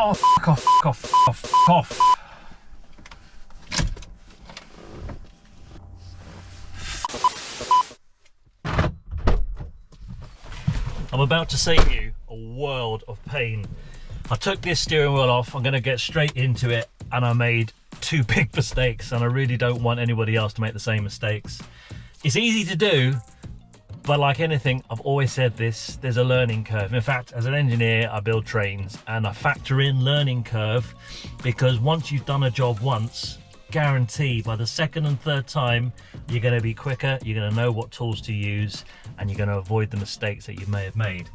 Oh, fuck off, fuck off, fuck off, fuck off. I'm about to save you a world of pain. I took this steering wheel off, I'm going to get straight into it, and I made two big mistakes, and I really don't want anybody else to make the same mistakes. It's easy to do, but like anything, I've always said this, there's a learning curve. In fact, as an engineer, I build trains and I factor in learning curve, because once you've done a job once, guarantee by the second and third time, you're going to be quicker, you're going to know what tools to use, and you're going to avoid the mistakes that you may have made.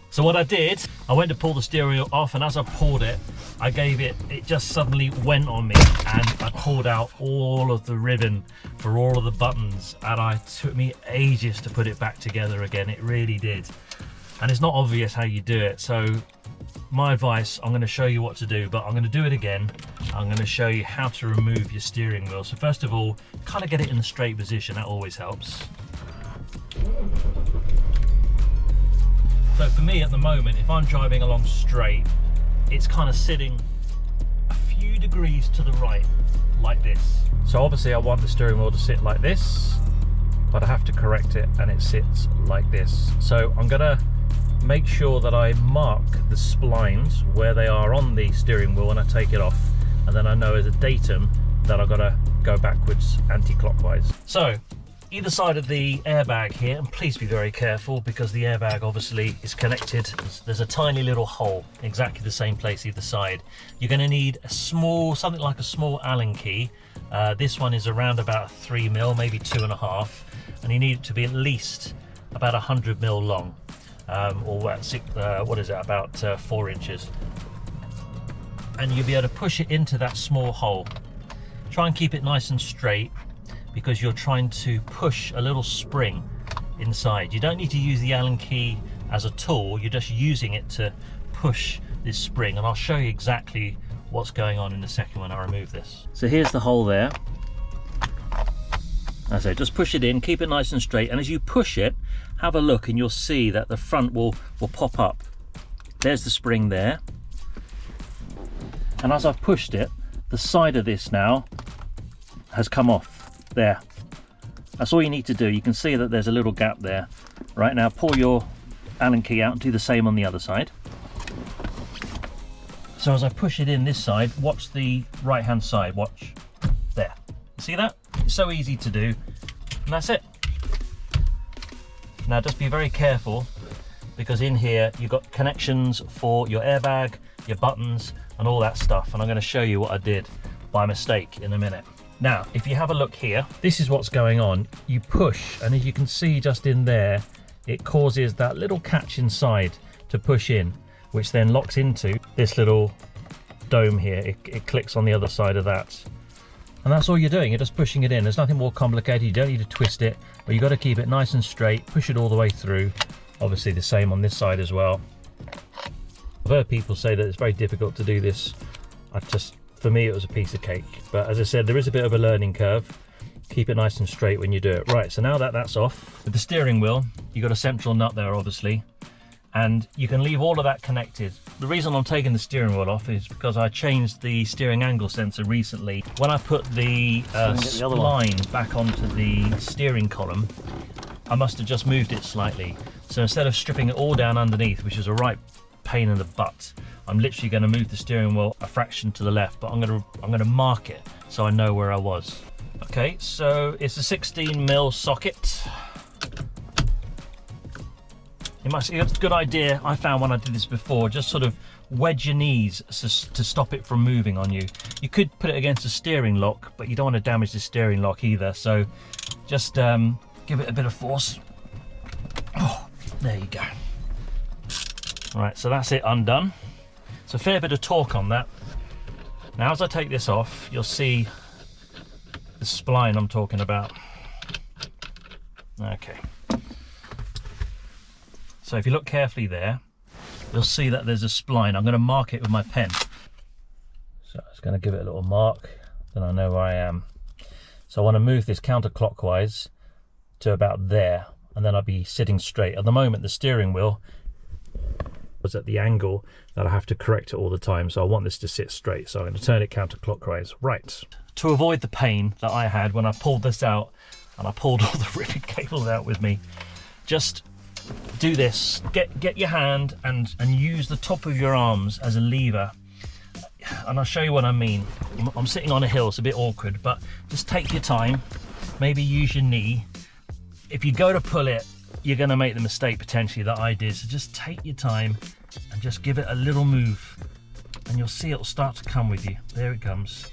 So what I did, I went to pull the steering wheel off, and as I pulled it, it just suddenly went on me, and I pulled out all of the ribbon for all of the buttons, and it took me ages to put it back together again. It really did. And it's not obvious how you do it. So my advice, I'm going to show you what to do, but I'm going to do it again. I'm going to show you how to remove your steering wheel. So first of all, kind of get it in a straight position. That always helps. So for me at the moment, if I'm driving along straight, it's kind of sitting a few degrees to the right, like this. So obviously I want the steering wheel to sit like this, but I have to correct it and it sits like this. So I'm gonna make sure that I mark the splines where they are on the steering wheel when I take it off, and then I know as a datum that I've got to go backwards anti-clockwise. So either side of the airbag here, and please be very careful because the airbag obviously is connected. There's a tiny little hole, exactly the same place either side. You're going to need a small, something like a small Allen key. This one is around about 3 mil, maybe 2.5, and you need it to be at least about 100 mil long, or what is it, about 4 inches. And you'll be able to push it into that small hole. Try and keep it nice and straight, because you're trying to push a little spring inside. You don't need to use the Allen key as a tool, you're just using it to push this spring, and I'll show you exactly what's going on in a second when I remove this. So here's the hole there. As I say, just push it in, keep it nice and straight, and as you push it, have a look and you'll see that the front will pop up. There's the spring there. And as I've pushed it, the side of this now has come off. There, that's all you need to do. You can see that there's a little gap there. Right, now pull your Allen key out and do the same on the other side. So as I push it in this side, watch the right hand side, watch there. See that? It's so easy to do, and that's it. Now just be very careful, because in here you've got connections for your airbag, your buttons and all that stuff, and I'm going to show you what I did by mistake in a minute. Now, if you have a look here, this is what's going on. You push, and as you can see just in there, it causes that little catch inside to push in, which then locks into this little dome here. It clicks on the other side of that. And that's all you're doing, you're just pushing it in. There's nothing more complicated, you don't need to twist it, but you've got to keep it nice and straight, push it all the way through. Obviously the same on this side as well. I've heard people say that it's very difficult to do this. For me it was a piece of cake, but as I said, there is a bit of a learning curve. Keep it nice and straight when you do it. Right, so now that that's off, with the steering wheel, you've got a central nut there obviously, and you can leave all of that connected. The reason I'm taking the steering wheel off is because I changed the steering angle sensor recently. When I put the spline back onto the steering column, I must have just moved it slightly. So instead of stripping it all down underneath, which is a right pain in the butt, I'm literally going to move the steering wheel a fraction to the left, but I'm going to mark it so I know where I was. Okay, so it's a 16 mil socket. It's a good idea, I found when I did this before, just sort of wedge your knees to stop it from moving on you. You could put it against a steering lock, but you don't want to damage the steering lock either, so just give it a bit of force. Oh, there you go. Right, so that's it undone. It's a fair bit of torque on that. Now as I take this off, you'll see the spline I'm talking about. Okay. So if you look carefully there, you'll see that there's a spline. I'm going to mark it with my pen. So I'm just going to give it a little mark, then I know where I am. So I want to move this counterclockwise to about there, and then I'll be sitting straight. At the moment the steering wheel It's at the angle that I have to correct it all the time, so I want this to sit straight, so I'm going to turn it counterclockwise. Right, to avoid the pain that I had when I pulled this out and I pulled all the ribbon cables out with me, just do this. Get your hand and use the top of your arms as a lever, and I'll show you what I mean. I'm sitting on a hill, it's a bit awkward, but just take your time, maybe use your knee. If you go to pull it, you're going to make the mistake potentially that I did, so just take your time and just give it a little move and you'll see it'll start to come with you. There it comes.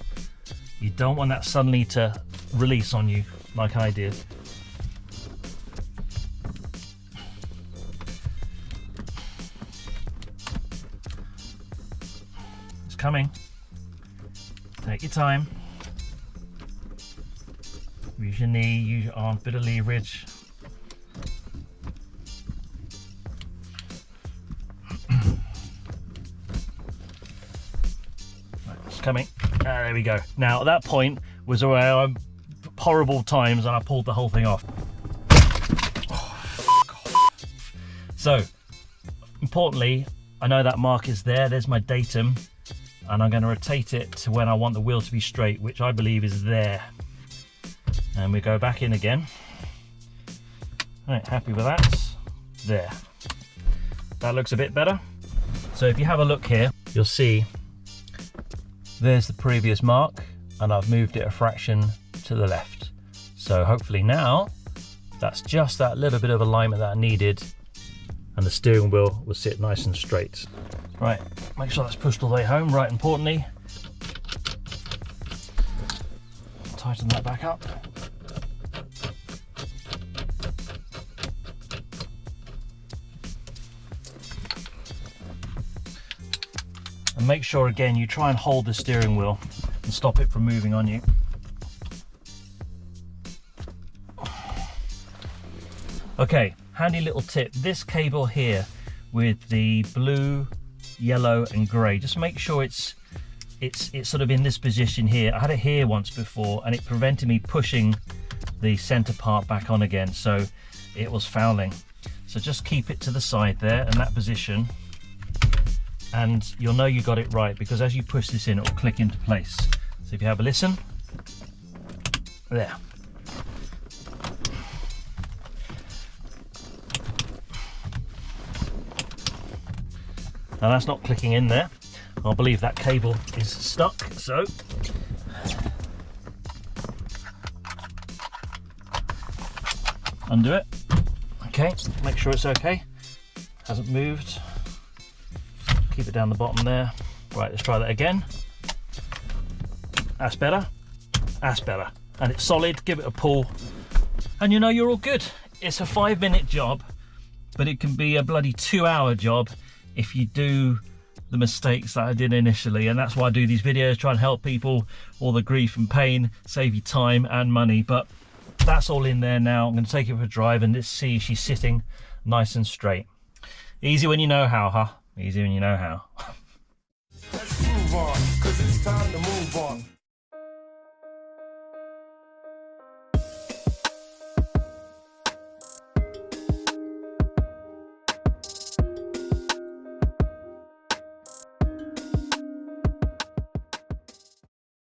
You don't want that suddenly to release on you like I did. It's coming. Take your time. Use your knee, use your arm, bit of leverage. Coming. There we go. Now at that point was where horrible times and I pulled the whole thing off. So importantly, I know that mark is there. There's my datum, and I'm going to rotate it to when I want the wheel to be straight, which I believe is there. And we go back in again. All right, happy with that. There. That looks a bit better. So if you have a look here, you'll see there's the previous mark, and I've moved it a fraction to the left. So hopefully now that's just that little bit of alignment that I needed, and the steering wheel will sit nice and straight. Right, make sure that's pushed all the way home. Right, importantly, tighten that back up. And make sure again you try and hold the steering wheel and stop it from moving on you. Okay, handy little tip. This cable here with the blue, yellow and grey, just make sure it's sort of in this position here. I had it here once before and it prevented me pushing the center part back on again, so it was fouling. So just keep it to the side there in that position, and you'll know you got it right, because as you push this in, it will click into place. So if you have a listen, there. Now that's not clicking in there. I believe that cable is stuck, so undo it. Okay, make sure it's okay. Hasn't moved. Keep it down the bottom there. Right, let's try that again. That's better. That's better. And it's solid. Give it a pull, and you know you're all good. It's a 5-minute job, but it can be a bloody 2-hour job if you do the mistakes that I did initially. And that's why I do these videos, try and help people, all the grief and pain, save you time and money. But that's all in there now. I'm going to take it for a drive and let's see if she's sitting nice and straight. Easy when you know how, huh? Easy when you know how. Let's move on, 'cause it's time to move on.